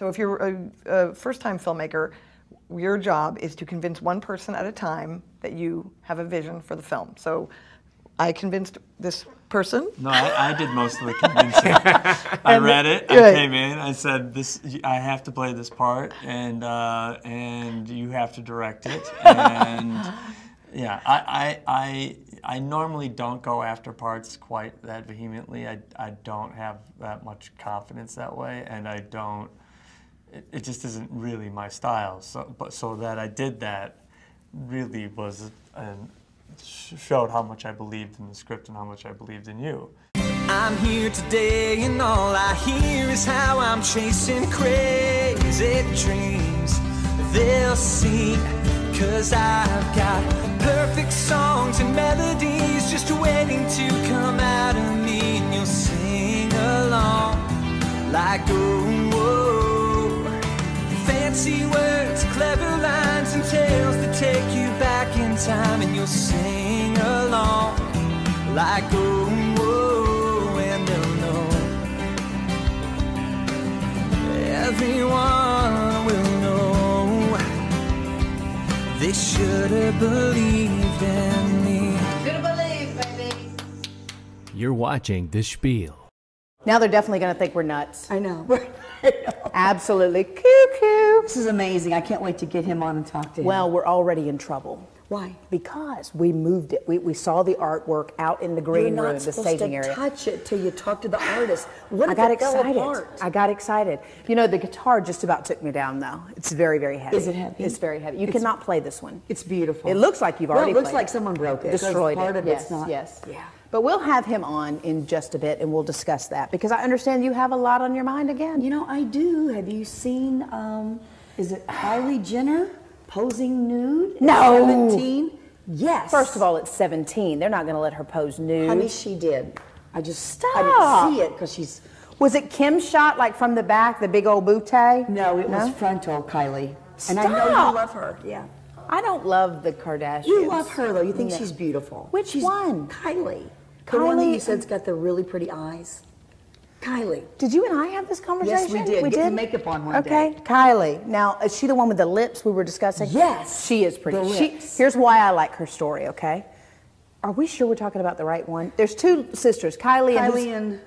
So if you're a first-time filmmaker, your job is to convince one person at a time that you have a vision for the film. So I convinced this person. No, I did most of the convincing. I read it, I came in, I said, I have to play this part, and you have to direct it. And yeah, I normally don't go after parts quite that vehemently. I don't have that much confidence that way, and I don't. It just isn't really my style. So that I did that really was showed how much I believed in the script and how much I believed in you. I'm here today and all I hear is how I'm chasing crazy dreams. They'll sing 'cause I've got perfect songs and melodies just waiting to come out of me, and you'll sing along like oh, whoa. Fancy words, clever lines and tales that take you back in time, and you'll sing along like oh, whoa, and they'll know. Everyone will know. They should have believed in me. Should have believed, baby. You're watching The Spiel. Now they're definitely going to think we're nuts. I know. Absolutely cuckoo. This is amazing. I can't wait to get him on and talk to him. Well, we're already in trouble. Why? Because we moved it. We saw the artwork out in the green room, the staging area. You're not supposed to touch it till you talk to the artist. What I if got it fell excited. apart? I got excited. You know, the guitar just about took me down, though. It's very, very heavy. Is it heavy? It's very heavy. You cannot play this one. It's beautiful. It looks like you've already Well, it looks played like someone broke it. Destroyed part it. of Yes, it's not. yes. Yeah. But we'll have him on in just a bit, and we'll discuss that, because I understand you have a lot on your mind again. You know, I do. Have you seen, is it Kylie Jenner posing nude? No. 17? Yes. First of all, it's 17. They're not going to let her pose nude. Honey, she did. I Stop. didn't see it because she's... Was it Kim's shot, like from the back, the big old bootay? No, it was frontal, Kylie. Stop. And I know you love her. Yeah. I don't love the Kardashians. You love her, though. You think she's beautiful. Which one? Kylie. The one that you said's got the really pretty eyes. Kylie. Did you and I have this conversation? Yes, we did. We Get did? the makeup on one Okay, day. Kylie. Now, is she the one with the lips we were discussing? Yes. She is pretty. The lips. Here's why I like her story, okay? Are we sure we're talking about the right one? There's two sisters, Kylie and...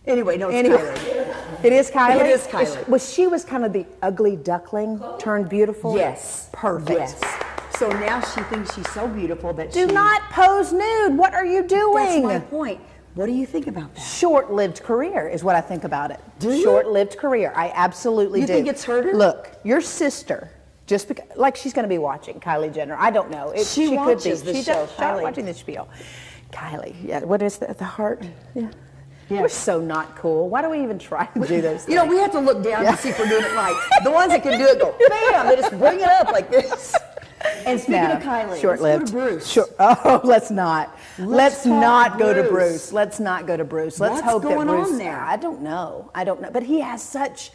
Anyway, no, it's Kylie. It is Kylie? It is Kylie. She was kind of the ugly duckling turned beautiful? Yes. Perfect. Yes. So now she thinks she's so beautiful that Do not pose nude. What are you doing? That's my point. What do you think about that? Short-lived career is what I think about it. Do you? Short-lived career. I absolutely do. You think it's hurt her? Look, your sister, just because, like she's going to be watching Kylie Jenner. I don't know. She watches could be. the She show, does start Kylie. watching the Spiel. Kylie, yeah. What is that? The heart? Yeah. Yeah. We're so not cool. Why do we even try to do those things? You know, we have to look down to see if we're doing it right. The ones that can do it go, bam, they just bring it up like this. And speaking of Kylie, short-lived. let's go to Bruce. Oh, let's not. Let's not talk go to Bruce. Bruce. Let's not go to Bruce. Let's What's hope going that Bruce. on there? I don't know. I don't know. But he has such.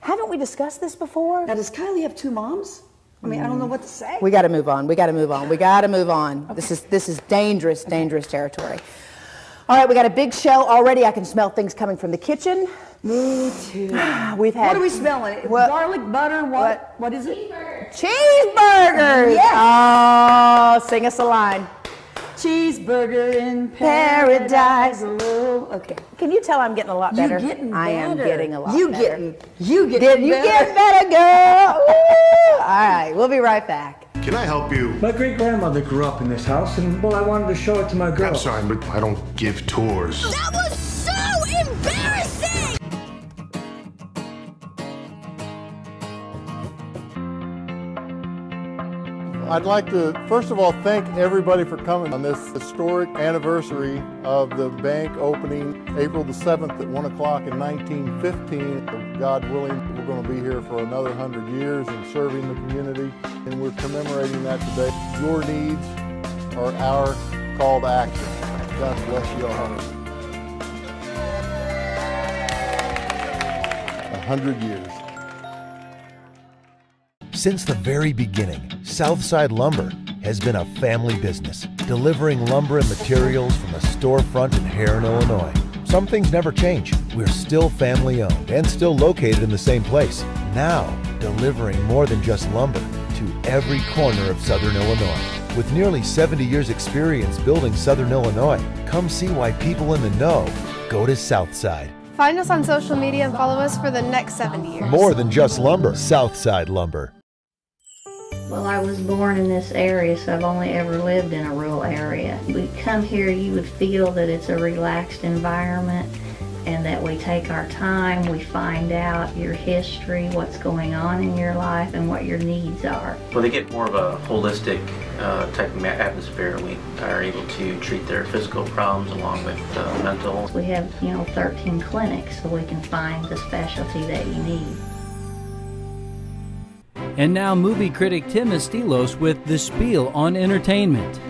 Haven't we discussed this before? Now, does Kylie have two moms? I mean, I don't know what to say. We got to move on. We got to move on. We got to move on. Okay. This is dangerous, dangerous territory. All right, we got a big show already. I can smell things coming from the kitchen. Me too. We've had. What are we smelling? Garlic, butter, what is it? Cheeseburgers. Yes. Oh, sing us a line. Cheeseburger in Paradise. Okay. Can you tell I'm getting a lot better? You're getting better. I am getting a lot you better. You getting You better. get better, girl. Woo. All right, we'll be right back. Can I help you? My great-grandmother grew up in this house, and, well, I wanted to show it to my girl. I'm sorry, but I don't give tours. That was so embarrassing! I'd like to, first of all, thank everybody for coming on this historic anniversary of the bank opening April the 7th at 1 o'clock in 1915. God willing, we're going to be here for another 100 years and serving the community, and we're commemorating that today. Your needs are our call to action. God bless you all. 100 years. Since the very beginning, Southside Lumber has been a family business, delivering lumber and materials from a storefront in Heron, Illinois. Some things never change. We're still family owned and still located in the same place. Now, delivering more than just lumber to every corner of Southern Illinois. With nearly 70 years experience building Southern Illinois, come see why people in the know go to Southside. Find us on social media and follow us for the next 70 years. More than just lumber, Southside Lumber. Well, I was born in this area, so I've only ever lived in a rural area. We come here, you would feel that it's a relaxed environment and that we take our time, we find out your history, what's going on in your life, and what your needs are. Well, they get more of a holistic type of atmosphere. We are able to treat their physical problems along with mental. We have, 13 clinics, so we can find the specialty that you need. And now movie critic Tim Estiloz with the Spiel on Entertainment.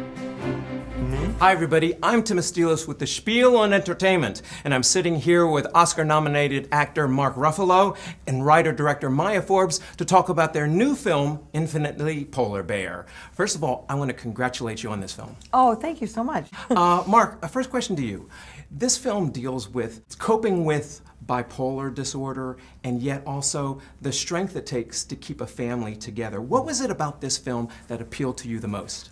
Hi everybody, I'm Tim Estiloz with the Spiel on Entertainment, and I'm sitting here with Oscar-nominated actor Mark Ruffalo and writer-director Maya Forbes to talk about their new film, Infinitely Polar Bear. First of all, I want to congratulate you on this film. Oh, thank you so much. Mark, a first question to you. This film deals with coping with bipolar disorder and yet also the strength it takes to keep a family together. What was it about this film that appealed to you the most?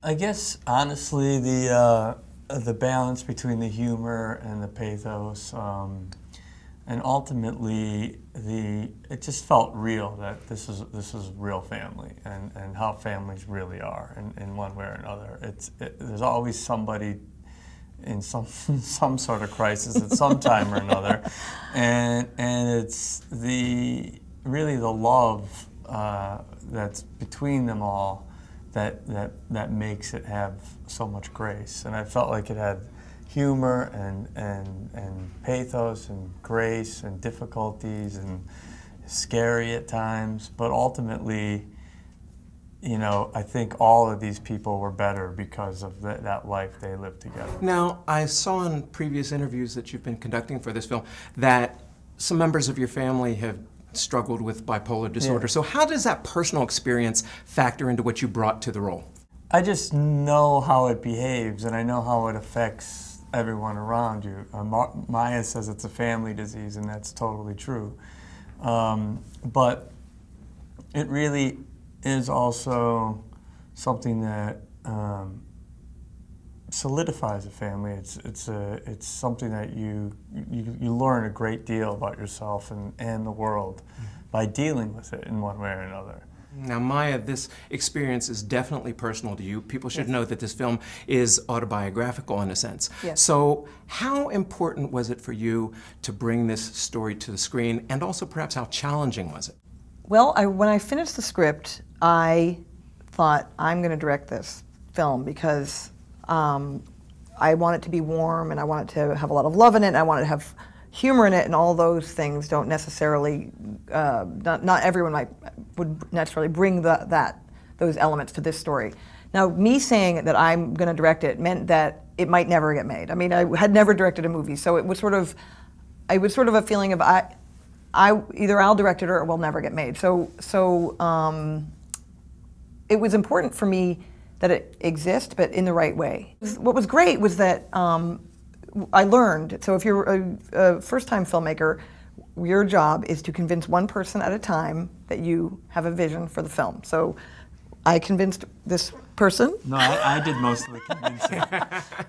I guess honestly the balance between the humor and the pathos, and ultimately it just felt real that this is real family and how families really are in one way or another. There's always somebody in some sort of crisis at some time or another, and it's really the love that's between them all that makes it have so much grace. And I felt like it had humor and pathos and grace and difficulties and scary at times, but ultimately, I think all of these people were better because of that life they lived together. Now, I saw in previous interviews that you've been conducting for this film that some members of your family have struggled with bipolar disorder. Yeah. So how does that personal experience factor into what you brought to the role? I just know how it behaves, and I know how it affects everyone around you. Maya says it's a family disease, and that's totally true. But it really is also something that solidifies a family. It's something that you learn a great deal about yourself and the world by dealing with it in one way or another. Now, Maya, this experience is definitely personal to you. People should know that this film is autobiographical in a sense. Yes. So how important was it for you to bring this story to the screen, and also perhaps how challenging was it? Well, when I finished the script, I thought, I'm going to direct this film because I want it to be warm, and I want it to have a lot of love in it, and I want it to have humor in it, and all those things don't necessarily, not everyone would necessarily bring those elements to this story. Now, me saying that I'm going to direct it meant that it might never get made. I mean, I had never directed a movie, so it was sort of a feeling of either I'll direct it or it will never get made. So it was important for me that it exists, but in the right way. What was great was that I learned, so if you're a first-time filmmaker, your job is to convince one person at a time that you have a vision for the film. So I convinced this person. No, I did most of the convincing.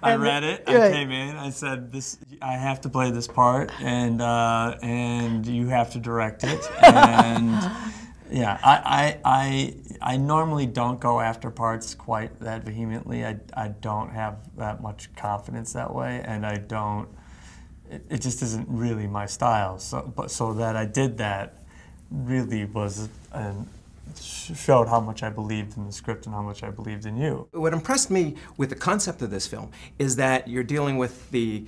I read it, I came in, I said, I have to play this part, and you have to direct it. And yeah, I normally don't go after parts quite that vehemently. I don't have that much confidence that way, and I don't. It just isn't really my style. So that I did that really was showed how much I believed in the script and how much I believed in you. What impressed me with the concept of this film is that you're dealing with the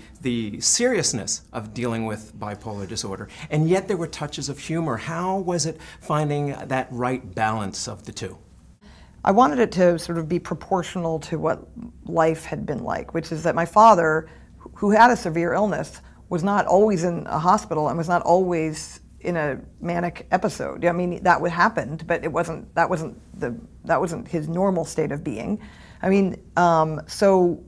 seriousness of dealing with bipolar disorder, and yet there were touches of humor. How was it finding that right balance of the two? I wanted it to sort of be proportional to what life had been like, which is that my father, who had a severe illness, was not always in a hospital and was not always in a manic episode. I mean, that would happen, but that wasn't his normal state of being. I mean, so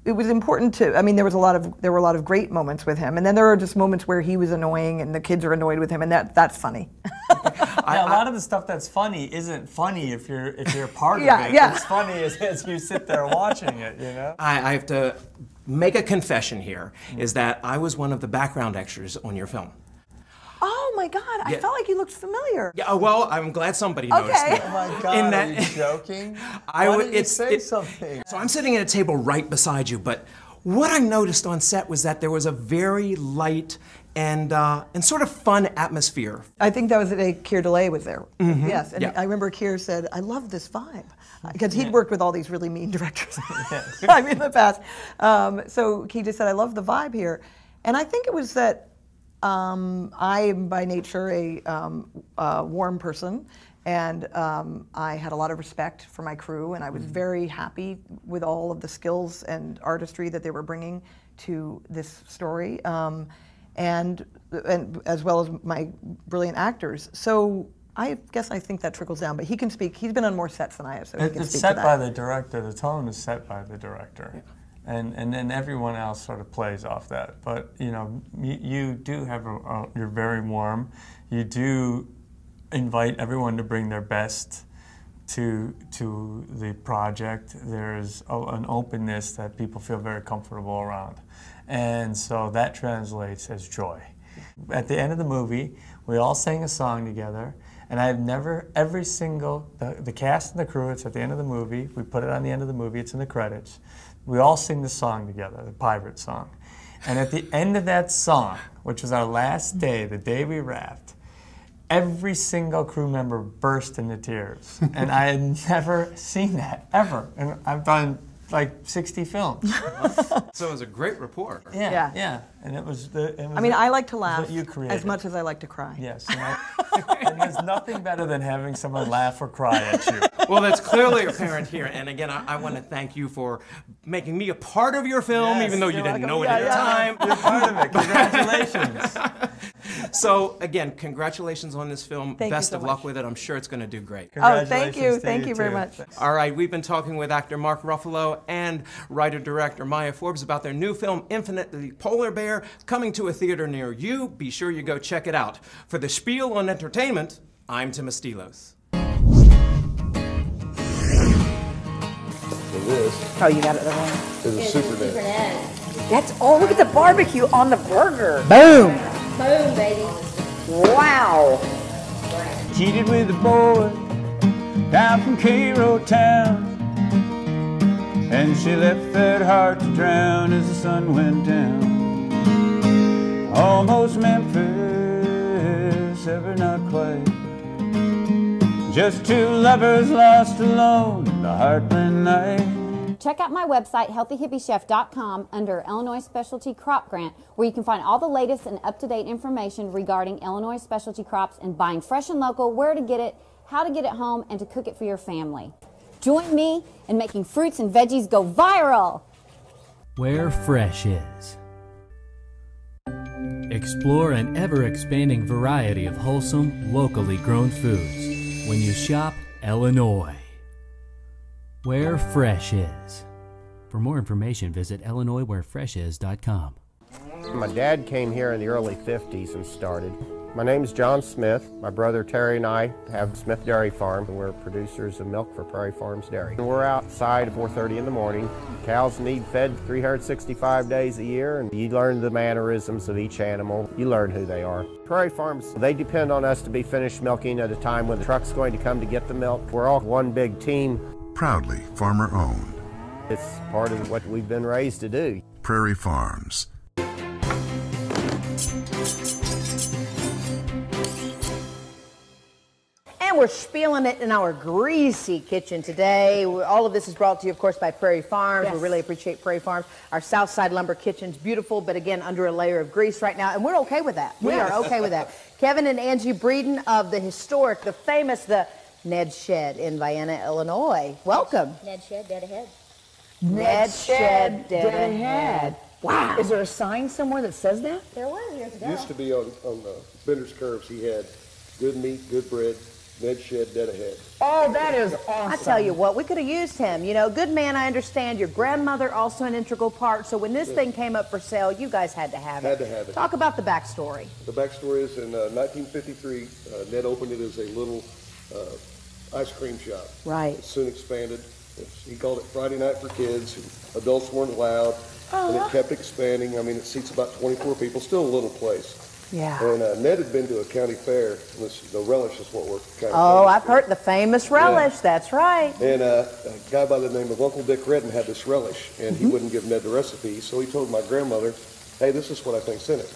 it was important to. I mean, there were a lot of great moments with him, and then there are just moments where he was annoying and the kids are annoyed with him, and that's funny. Yeah, a lot of the stuff that's funny isn't funny if you're part of it. Yeah. It's funny as you sit there watching it, you know? I have to make a confession here, is that I was one of the background extras on your film. Oh my God, I felt like you looked familiar. Yeah, well, I'm glad somebody noticed me. Oh my God, are you joking? Why didn't you say something? So I'm sitting at a table right beside you, but what I noticed on set was that there was a very light and sort of fun atmosphere. I think that was the day Keir Delay was there. Mm-hmm. Yes, and I remember Keir said, "I love this vibe," because he'd worked with all these really mean directors. I mean, in the past. So he just said, "I love the vibe here," and I think it was that I am by nature a warm person, and I had a lot of respect for my crew, and I was very happy with all of the skills and artistry that they were bringing to this story. And as well as my brilliant actors. So I guess I think that trickles down, but he can speak. He's been on more sets than I have, so he can It's speak set to that. by the director. The tone is set by the director. Yeah. And then everyone else sort of plays off that. But, you know, you do have you're very warm. You do invite everyone to bring their best to the project. There's an openness that people feel very comfortable around. And so that translates as joy. At the end of the movie, we all sang a song together, and I've never, every single, the cast and the crew, it's at the end of the movie, we put it on the end of the movie, it's in the credits, we all sing the song together, the pirate song. And at the end of that song, which was our last day, the day we wrapped, every single crew member burst into tears. And I had never seen that, ever. And I've done like 60 films. So it was a great rapport. Yeah. And it was I mean, I like to laugh you as much as I like to cry. Yes. And there's nothing better than having someone laugh or cry at you. Well, that's clearly apparent here. And again, I want to thank you for making me a part of your film, even though you didn't know it at the time. You're part of it. Congratulations. So again, congratulations on this film. Thank Best you so of luck much. with it. I'm sure it's going to do great. Oh, thank you. Thank you very much. All right, we've been talking with actor Mark Ruffalo and writer-director Maya Forbes about their new film, Infinite the Polar Bear, coming to a theater near you. Be sure you go check it out. For the Spiel on Entertainment, I'm Tim Estiloz. Oh, you got it the wrong. Is a super Ned. That's, oh, look at the barbecue on the burger. Boom. Boom, baby. Wow. Cheated with a boy down from Cairo town, and she left that heart to drown as the sun went down. Almost Memphis, ever not quite. Just two lovers lost alone in the heartland night. Check out my website, healthyhippiechef.com, under Illinois Specialty Crop Grant, where you can find all the latest and up-to-date information regarding Illinois specialty crops and buying fresh and local, where to get it, how to get it home, and to cook it for your family. Join me in making fruits and veggies go viral. Where fresh is. Explore an ever-expanding variety of wholesome, locally grown foods when you shop Illinois. Where fresh is. For more information, visit IllinoisWhereFreshIs.com. My dad came here in the early 50s and started. My name's John Smith. My brother Terry and I have Smith Dairy Farm, and we're producers of milk for Prairie Farms Dairy. And we're outside at 4:30 in the morning. Cows need fed 365 days a year, and you learn the mannerisms of each animal. You learn who they are. Prairie Farms, they depend on us to be finished milking at a time when the truck's going to come to get the milk. We're all one big team. Proudly farmer-owned. It's part of what we've been raised to do. Prairie Farms. And we're spieling it in our greasy kitchen today. All of this is brought to you, of course, by Prairie Farms. Yes. We really appreciate Prairie Farms. Our Southside Lumber Kitchen's beautiful, but again, under a layer of grease right now, and we're okay with that. We are okay with that. Kevin and Angie Breeden of the historic, the famous, the Ned Shed in Vienna, Illinois. Welcome. Ned Shed, dead ahead. Ned Shed, dead ahead. Wow. Is there a sign somewhere that says that? There was years ago. Used to be on the Bender's Curves. He had good meat, good bread, Ned Shed, dead ahead. Oh, that is awesome. I tell you what, we could have used him. You know, good man, I understand. Your grandmother also an integral part. So when this thing came up for sale, you guys had to have it. Had to have it. Talk about the backstory. The backstory is in 1953, Ned opened it as a little ice cream shop. Right. It soon expanded. He called it Friday Night for Kids. Adults weren't allowed. And it kept expanding. I mean, it seats about 24 people. Still a little place. Yeah. And Ned had been to a county fair. The relish is what we're kind of. Oh, I've heard the famous relish. Yeah. That's right. And a guy by the name of Uncle Dick Redden had this relish, and he wouldn't give Ned the recipe. So he told my grandmother, "Hey, this is what I think's in it."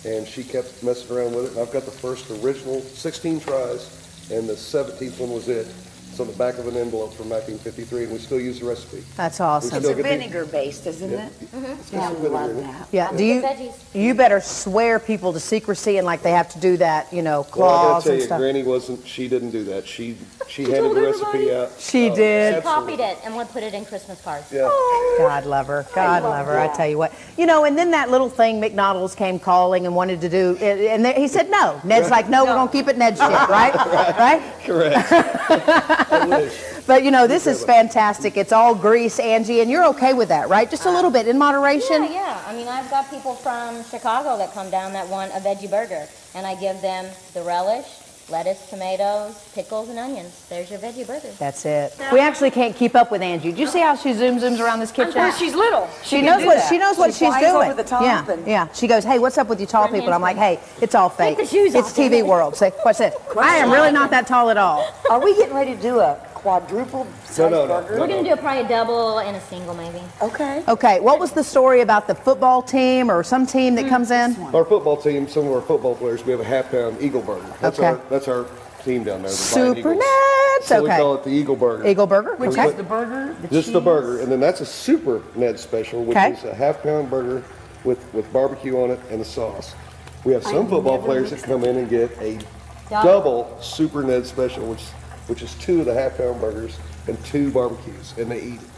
And she kept messing around with it. And I've got the first original 16 tries, and the 17th one was it. It's on the back of an envelope from 1953, and we still use the recipe. That's awesome. It's a vinegar based, isn't it? Yeah, I love that. Yeah. Do you better swear people to secrecy and like they have to do that, you know, claws and stuff. Granny wasn't. She didn't do that. She handed the recipe out. She did. She copied it and would put it in Christmas cards. Yeah. God love her. God love her. I tell you what. You know, and then that little thing, McDonald's came calling and wanted to do, and he said no. Ned's like, no, we're gonna keep it Ned Shed, right? Right? Correct. But you know, this is fantastic. It's all grease, Angie, and you're okay with that, right? Just a little bit in moderation. Yeah. I mean, I've got people from Chicago that come down that want a veggie burger, and I give them the relish, lettuce, tomatoes, pickles, and onions. There's your veggie burger. That's it. We actually can't keep up with Angie. Do you see how she zooms around this kitchen? Because she's little. She knows what she's doing. Over the top yeah. She goes, hey, what's up with you tall people? I'm like, hey, it's all fake. Take the shoes it's off, TV world. Say, what's it? I am really not that tall at all. Are we getting ready to do a quadruple size burger? We're going to do probably a double and a single, maybe. Okay. Okay. What was the story about the football team or some team that comes in? Our football team, some of our football players, we have a half-pound Eagle burger. That's our team down there. The Super Ned. So we call it the Eagle burger. Eagle burger. Which is the burger, Just the burger, and then that's a Super Ned special, which is a half-pound burger with barbecue on it and the sauce. We have some football players that come in and get a double Super Ned special, which is 2 of the half-pound burgers and 2 barbecues, and they eat it.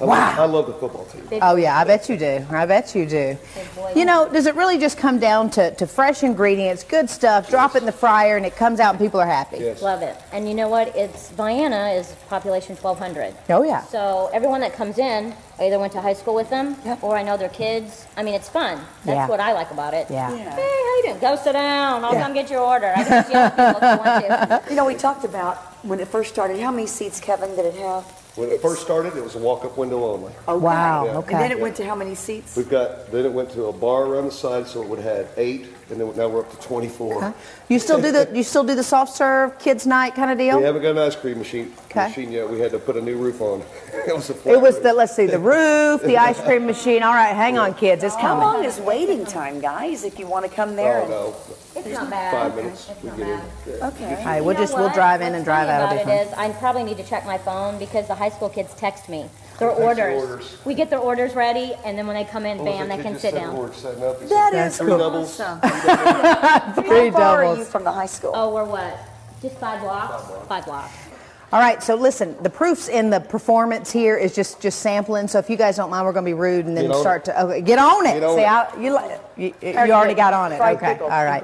I love the football team. Oh yeah, I bet you do. I bet you do. You know, does it really just come down to fresh ingredients, good stuff, drop it in the fryer, and it comes out and people are happy? Yes. Love it. And you know what? Vienna is population 1,200. Oh yeah. So everyone that comes in, I either went to high school with them, or I know their kids. I mean, it's fun. That's what I like about it. Yeah. Hey, how you doing? Go sit down. I'll come get your order. I can just yell at people if you want to. You know, we talked about when it first started. How many seats, Kevin, did it have? When it first started, it was a walk-up window only. Okay. Wow. Yeah. Okay. And then it went to how many seats? Then it went to a bar around the side, so it would have 8, and then now we're up to 24. Okay. You still do the soft serve kids night kind of deal? We haven't got an ice cream machine yet. We had to put a new roof on. It was the roof, the ice cream machine. All right, hang on, kids, it's coming. How long is waiting time, guys, if you want to come there? No. It's not bad. 5 minutes. It's not bad. Okay. All right, we'll drive in and drive out. What's funny about it is I probably need to check my phone because the high school kids text me their orders. We get their orders ready, and then when they come in, bam, they can sit down. That is cool. Awesome. Three How far doubles. are you from the high school? Oh, we're what? Just 5 blocks? 5 blocks. All right, so listen, the proofs in the performance here is just sampling. So if you guys don't mind, we're going to be rude and then get on it. You already got on it. Okay, all right.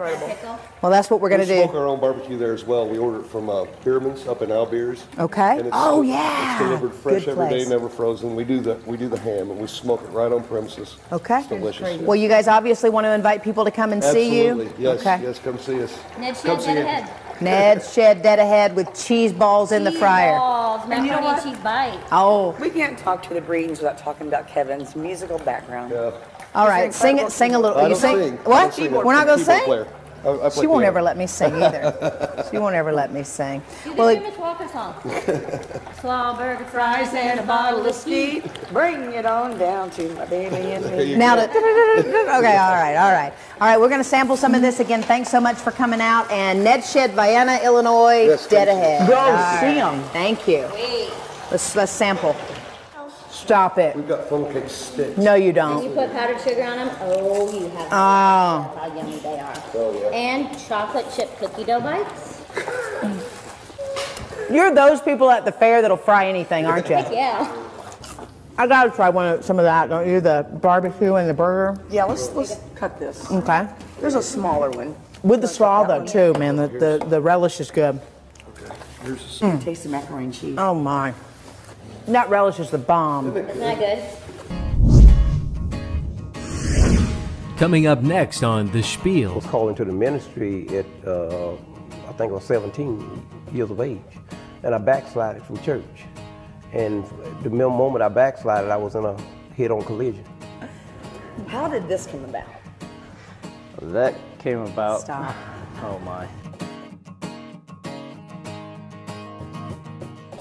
Well, that's what we're going to do. We smoke our own barbecue there as well. We order it from Beerman's up in Albeers. Okay. And yeah. It's delivered fresh every day, never frozen. We do the ham and we smoke it right on premises. Okay. It's delicious. Well, you guys obviously want to invite people to come and see you. Absolutely. Yes. Okay. Yes. Come see us. Ned Shed, dead ahead. Ned Shed, dead ahead with cheese balls in the fryer. Balls, macaroni and cheese bites. Oh. We can't talk to the Breedens without talking about Kevin's musical background. Yeah. All right, sing a little. I You don't sing? sing. What? We're not going to sing? Player. I play She won't piano. ever let me sing either. She won't ever let me sing. Well, Miss Walker song. Slaw burger fries and a bottle of skeet. Bring it on down to my baby and me. Now, okay, all right. We're going to sample some of this again. Thanks so much for coming out. And Ned Shed, Vienna, Illinois, Yes, dead ahead. Go see them. Thank you. Let's sample. Stop it. We've got funnel cake sticks. No, you And don't. you put powdered sugar on them. Oh, you have. Oh. That's how yummy they are. Oh, yeah. And chocolate chip cookie dough bites. You're those people at the fair that'll fry anything, aren't you? Yeah. I gotta try some of that, don't you? The barbecue and the burger. Yeah, let's cut this. Okay. There's a smaller one. With the slaw though too, man. The relish is good. Here's Taste the macaroni and cheese. Oh my. That relish is the bomb. Isn't that good? Coming up next on The Spiel. I was called into the ministry at, I think I was 17 years of age, and I backslided from church. And the moment I backslided, I was in a head-on collision. How did this come about? That came about. Stop. Oh my.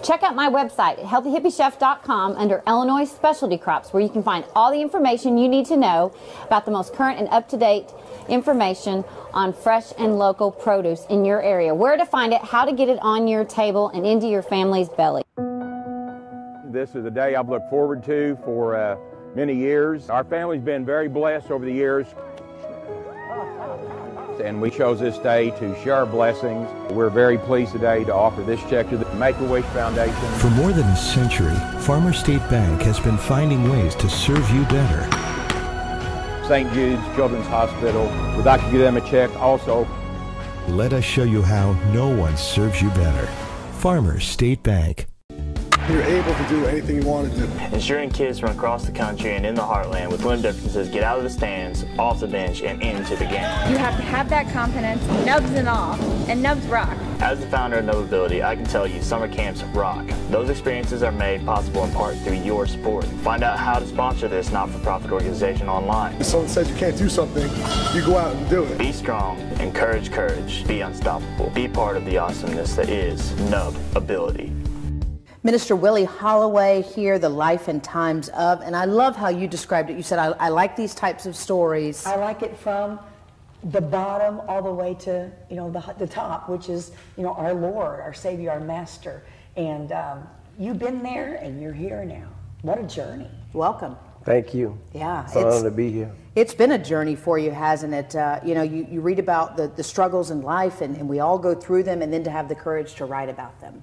Check out my website at healthyhippiechef.com under Illinois Specialty Crops, where you can find all the information you need to know about the most current and up-to-date information on fresh and local produce in your area, where to find it, how to get it on your table and into your family's belly. This is a day I've looked forward to for many years. Our family's been very blessed over the years, and we chose this day to share our blessings. We're very pleased today to offer this check to the Make-A-Wish Foundation. For more than a century, Farmer State Bank has been finding ways to serve you better. St. Jude's Children's Hospital would like to give them a check also. Let us show you how no one serves you better. Farmer State Bank. You're able to do anything you want to do. Ensuring kids from across the country and in the heartland with limb differences get out of the stands, off the bench, and into the game. You have to have that confidence, nubs and all, and nubs rock. As the founder of Nubability, I can tell you summer camps rock. Those experiences are made possible in part through your support. Find out how to sponsor this not-for-profit organization online. If someone says you can't do something, you go out and do it. Be strong, encourage courage, be unstoppable. Be part of the awesomeness that is Nubability. Minister Willie Holloway here, the life and times of, and I love how you described it. You said, I like these types of stories. I like it from the bottom all the way to, the top, which is, our Lord, our Savior, our Master. And you've been there and you're here now. What a journey. Welcome. Thank you. Yeah. It's an honor to be here. It's been a journey for you, hasn't it? You read about the struggles in life, and we all go through them, and then to have the courage to write about them.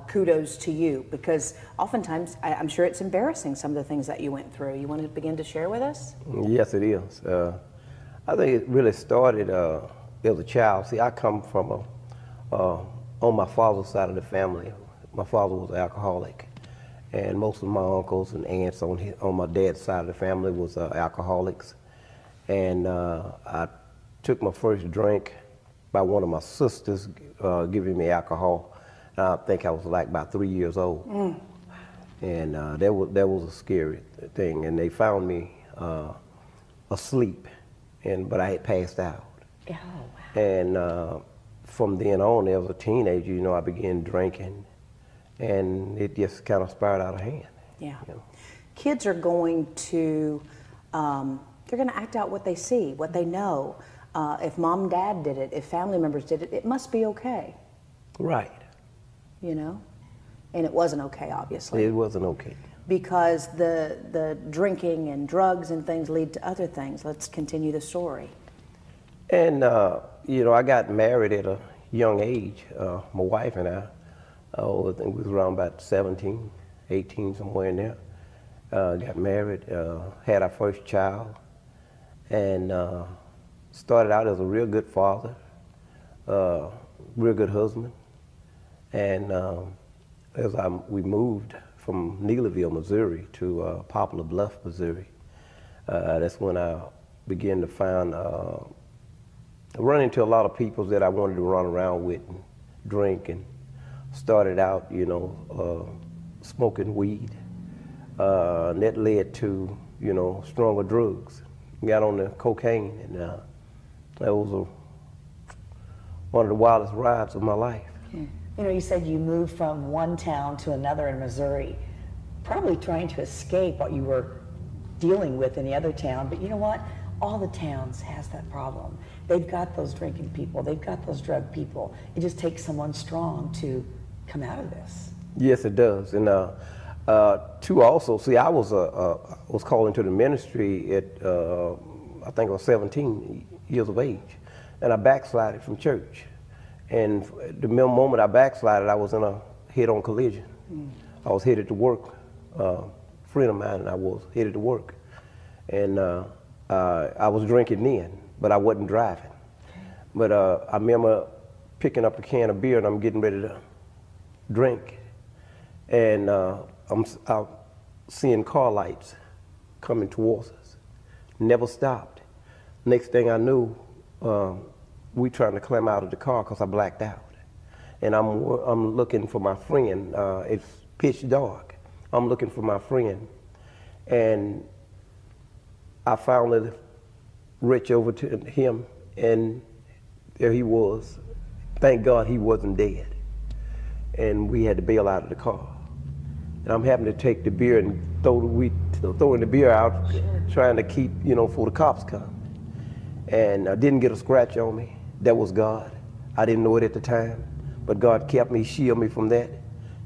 Kudos to you, because oftentimes I'm sure it's embarrassing, some of the things that you went through. You want to begin to share with us? Yes, it is. I think it really started as a child. See, I come from on my father's side of the family. My father was an alcoholic, and most of my uncles and aunts on my dad's side of the family was alcoholics. And I took my first drink by one of my sisters giving me alcohol. I think I was like about 3 years old. And that was a scary thing. And they found me asleep, but I had passed out. Oh, wow. And from then on, as a teenager, I began drinking, and it just kind of spiraled out of hand. Yeah. Kids are going to, they're going to act out what they see, what they know. If mom and dad did it, if family members did it, it must be okay. Right. And it wasn't okay, obviously. It wasn't okay. Because the drinking and drugs and things lead to other things. Let's continue the story. And, I got married at a young age. My wife and I think we was around about 17, 18, somewhere in there. Got married, had our first child, and started out as a real good father, real good husband. And as we moved from Neelyville, Missouri to Poplar Bluff, Missouri, that's when I began to run into a lot of people that I wanted to run around with and drink, and started out, smoking weed. And that led to, stronger drugs. Got on the cocaine, and that was one of the wildest rides of my life. You said you moved from one town to another in Missouri, probably trying to escape what you were dealing with in the other town. But you know what? All the towns has that problem. They've got those drinking people. They've got those drug people. It just takes someone strong to come out of this. Yes, it does. And two, also, see, I was called into the ministry at, I think I was 17 years of age, and I backslided from church. And the moment I backslided, I was in a head-on collision. I was headed to work. A friend of mine and I was headed to work. And I was drinking then, but I wasn't driving. But I remember picking up a can of beer, and I'm getting ready to drink, and I'm out seeing car lights coming towards us. Never stopped. Next thing I knew, we trying to climb out of the car because I blacked out. And I'm looking for my friend. It's pitch dark. I'm looking for my friend. And I finally reached over to him, and there he was. Thank God he wasn't dead. And we had to bail out of the car. And I'm having to take the beer and throwing the beer out, trying to keep, you know, before the cops come. And I didn't get a scratch on me. That was God. I didn't know it at the time, but God kept me, shielded me from that,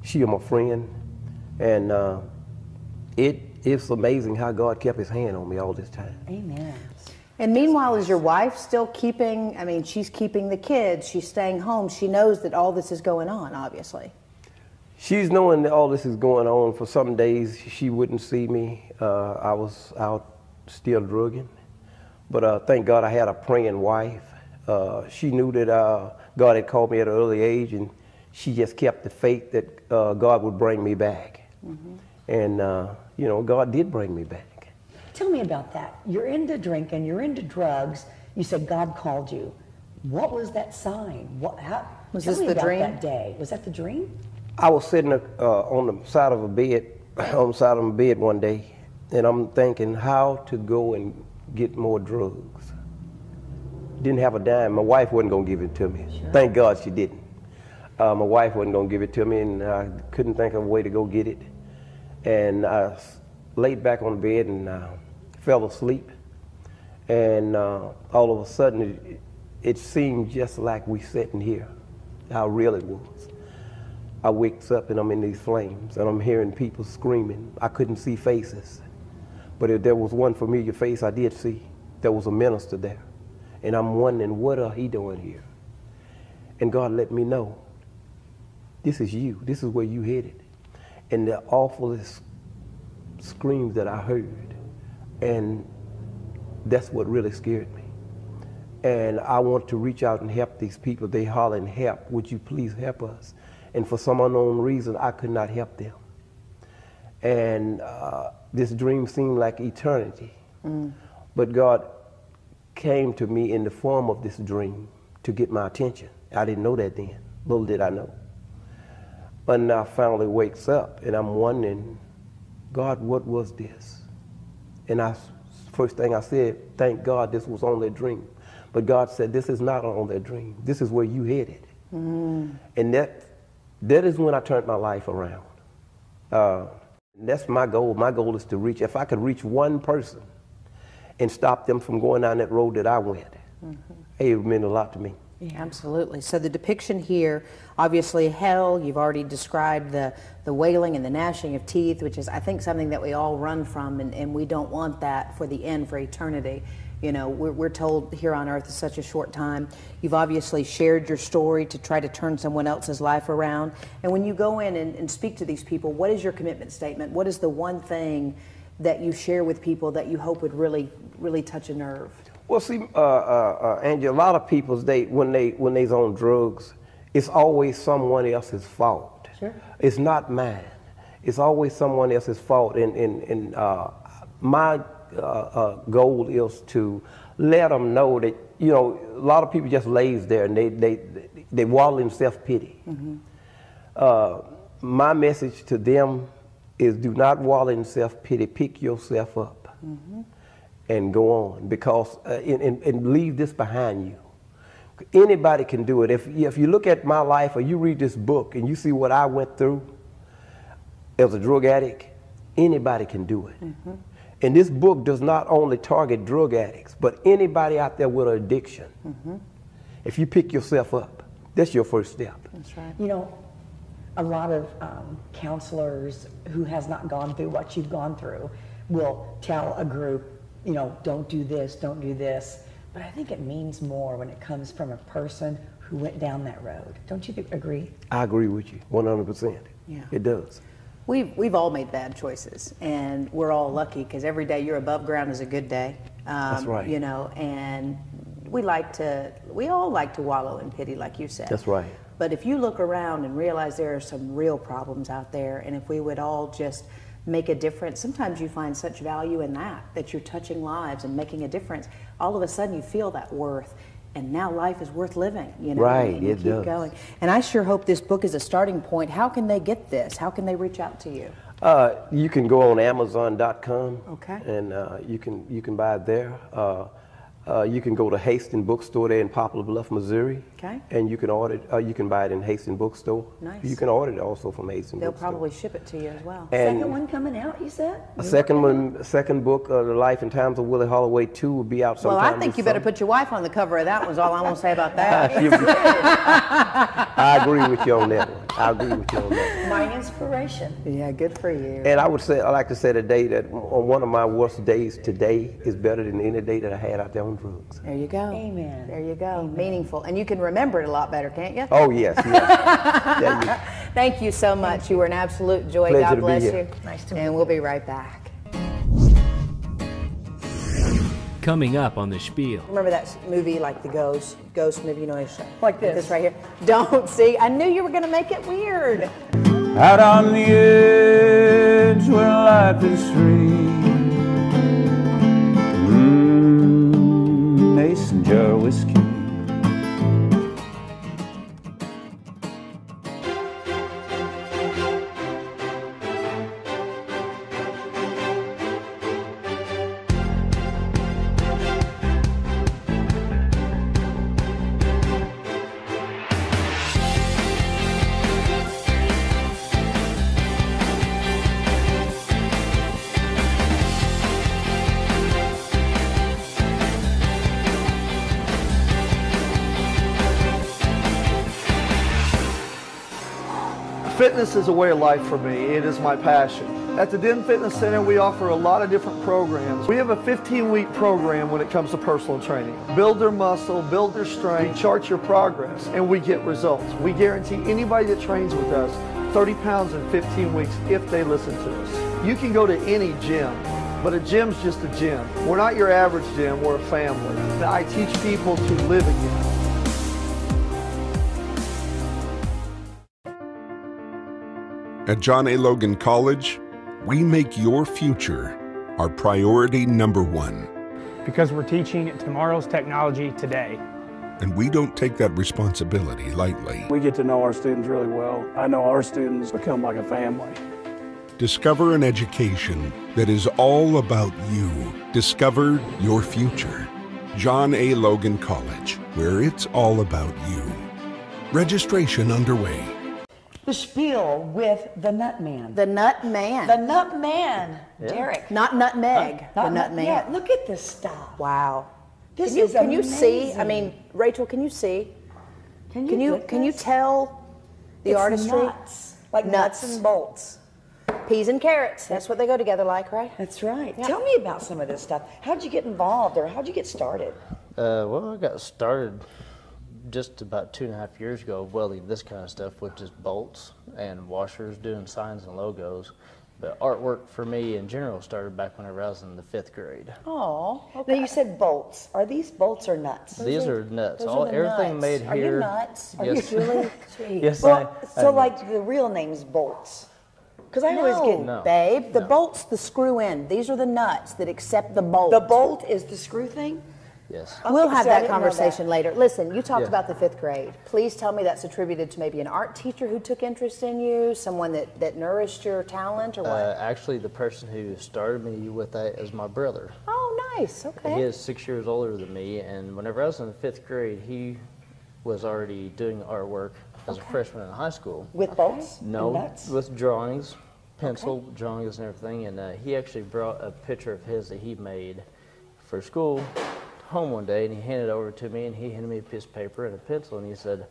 shielded my friend. And it's amazing how God kept his hand on me all this time. Amen. And meanwhile, is your wife still keeping, I mean, she's keeping the kids, she's staying home, she knows that all this is going on, obviously. She's knowing that all this is going on. For some days, she wouldn't see me. I was out still drugging. But thank God I had a praying wife. She knew that God had called me at an early age, and she just kept the faith that God would bring me back. Mm-hmm. And, you know, God did bring me back. Tell me about that. You're into drinking, you're into drugs. You said God called you. What was that sign? Was tell this me the about dream? that day. Was that the dream? I was sitting on the side of a bed, one day, and I'm thinking how to go and get more drugs. Didn't have a dime. My wife wasn't going to give it to me. Sure. Thank God she didn't. My wife wasn't going to give it to me, and I couldn't think of a way to go get it. And I laid back on the bed and fell asleep. And all of a sudden, it seemed just like we sitting here, how real it was. I wakes up and I'm in these flames, and I'm hearing people screaming. I couldn't see faces, but if there was one familiar face I did see. There was a minister there, and I'm wondering, what are he doing here? And God let me know, this is you. This is where you headed. And the awfulest screams that I heard, and that's what really scared me. And I want to reach out and help these people. They hollering, help, would you please help us? And for some unknown reason, I could not help them. And this dream seemed like eternity. But God came to me in the form of this dream to get my attention. I didn't know that then. Little did I know. But now I finally wakes up, and I'm wondering, God, what was this? And first thing I said, thank God this was only a dream. But God said, this is not only a dream. This is where you headed. And that is when I turned my life around. That's my goal. My goal is to reach, if I could reach one person and stop them from going down that road that I went, it would mean a lot to me. Yeah, absolutely. So the depiction here, obviously hell, you've already described the wailing and the gnashing of teeth, which is, I think, something that we all run from, and we don't want that for the end, for eternity. You know, we're told here on earth is such a short time. You've obviously shared your story to try to turn someone else's life around. And when you go in and speak to these people, what is your commitment statement? What is the one thing that you share with people that you hope would really, really touch a nerve? Well, see, Angie, a lot of people, when they's on drugs, it's always someone else's fault. Sure. It's not mine. It's always someone else's fault. And my goal is to let them know that, you know, a lot of people just lays there and they wallow in self-pity. My message to them is, do not wallow in self-pity. Pick yourself up and go on, because and leave this behind you. Anybody can do it. If you look at my life, or you read this book and you see what I went through as a drug addict, anybody can do it. And this book does not only target drug addicts, but anybody out there with an addiction. If you pick yourself up, that's your first step. That's right. You know, a lot of counselors who has not gone through what you've gone through will tell a group, you know, don't do this, don't do this. But I think it means more when it comes from a person who went down that road. Don't you agree? I agree with you, 100%. Yeah. It does. We've all made bad choices, and we're all lucky because every day you're above ground is a good day. That's right. You know, and we all like to wallow in pity, like you said. That's right. But if you look around and realize there are some real problems out there, and if we would all just make a difference, sometimes you find such value in that you're touching lives and making a difference. All of a sudden you feel that worth, and now life is worth living, you know. Right, and you keep going. And I sure hope this book is a starting point. How can they get this? How can they reach out to you? You can go on Amazon.com. Okay. And you can buy it there. You can go to Hastings Bookstore there in Poplar Bluff, Missouri. Okay. And you can order it. You can buy it in Hastings Bookstore. Nice. You can order it also from Hastings They'll Bookstore. probably ship it to you as well. And Second one coming out, you said? A second book, The Life and Times of Willie Holloway 2 will be out sometime. Well, I think you better put your wife on the cover of that one, is all I want to say about that. I agree with you on that one. I agree with you on that one. My inspiration. Yeah, good for you. And I like to say today that one of my worst days today is better than any day that I had out there on drugs. There you go. Amen. There you go. Amen. Meaningful. And you can remember it a lot better, can't you? Oh, yes, yes. Thank you so much. You were an absolute joy. Pleasure God to bless be you. here. Nice to meet And you. we'll be right back. Coming up on the Spiel. Remember that movie, like the ghost movie, you know, like this right here. Don't see. I knew you were going to make it weird. Out on the edge where life is free. Mason jar whiskey. Fitness is a way of life for me. It is my passion. At the Den Fitness Center, we offer a lot of different programs. We have a 15-week program when it comes to personal training. Build their muscle, build their strength, chart your progress, and we get results. We guarantee anybody that trains with us 30 pounds in 15 weeks if they listen to us. You can go to any gym, but a gym's just a gym. We're not your average gym, we're a family. I teach people to live again. At John A. Logan College, we make your future our priority #1. Because we're teaching tomorrow's technology today. And we don't take that responsibility lightly. We get to know our students really well. I know our students become like a family. Discover an education that is all about you. Discover your future. John A. Logan College, where it's all about you. Registration underway. The Spiel with the Nutman. The Nutman. The Nutman. Yeah. Derek. Not Nutmeg. Not the Nutman. Yeah, look at this stuff. Wow. This is is Can you see? amazing. I mean, Rachel, can you see? Can you tell the It's artistry? nuts. Like nuts and bolts. Peas and carrots. That's what they go together like, right? That's right. Yeah. Tell me about some of this stuff. How'd you get involved, or how'd you get started? Well, I got started just about 2.5 years ago welding this kind of stuff, which is bolts and washers, doing signs and logos. But artwork for me in general started back whenever I was in the 5th grade. Oh, okay. Now you said bolts. Are these bolts or nuts? These are nuts. Those are the Everything nuts. made Are here. you nuts? Are Yes. you really? Gee. Yes, well, I so am like the real name's bolts. Because I always get No. Babe, the bolt's the screw in. These are the nuts that accept the bolt. The bolt is the screw thing? Yes. We'll have so I that didn't know conversation later. Listen, you talked Yeah. about the 5th grade. Please tell me that's attributed to maybe an art teacher who took interest in you, someone that nourished your talent, or what? Actually, the person who started me with that is my brother. Oh, nice. Okay. He is 6 years older than me, and whenever I was in the 5th grade, he was already doing artwork as a freshman in high school. With bolts? No, and nuts? with drawings, pencil drawings and everything, and he actually brought a picture of his that he made for school home one day, and he handed it over to me, and he handed me a piece of paper and a pencil, and he said,